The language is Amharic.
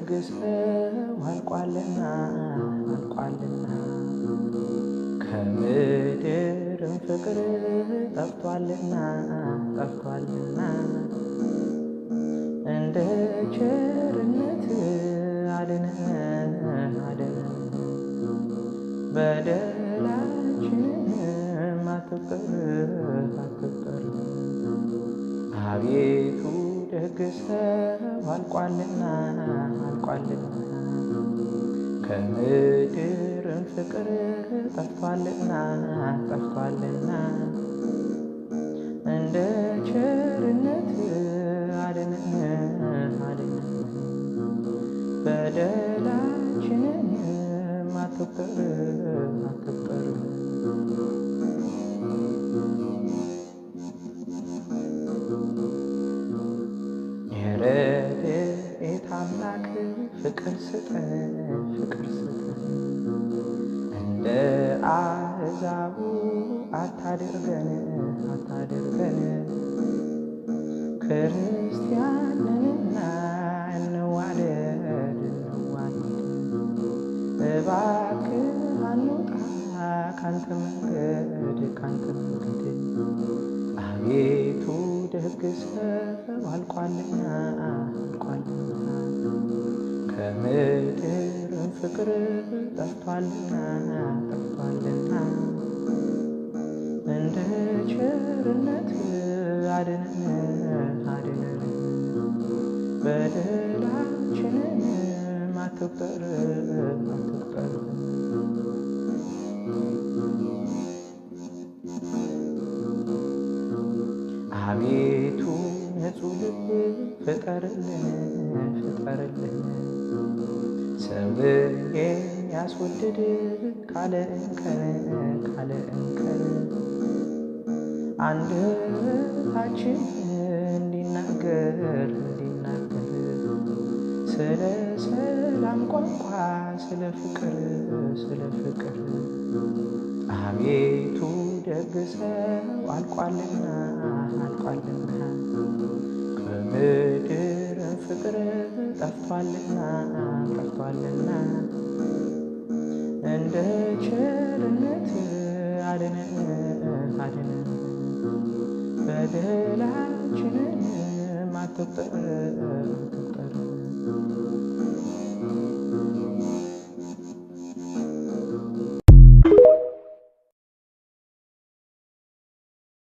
ደግሰው አልቋልና ከምድርም ፍቅር ጠፍቷልና እንደ ቸርነት አድነን በደላችንን አትቁጠር አቤቱ ደግሰው አልቋልና ከምድርም ፍቅር ጠፍቷልና እንደ ቸርነት አድነን በደላችንን አትቁጠር የረድኤት አምላክ ፍቅር ስጠን እንደ አሕዛቡ አታድርገን ክርስቲያን ነንና እንዋደድ እባክህ አንውጣ ካንተ መንገድ አቤቱ ደግሰው አልቋልና ከምድርም ፍቅር ጠፍቷልና እንደ ቸርነት አድነን በደላችንን አትቁጠር አቤቱ ንጹሕ ልብ ፍጠርልን ሰውን የሚያስወድድ ካለ እንከን አንደበታችን እንዲናገር ስለ ሰላም ቋንቋ ስለ ፍቅር አቤቱ ደግሰው አልቋልና ከምድርም ፍቅር ጠፍቷልና እንደ ቸርነት አድነን በደላችንን አትቁጠር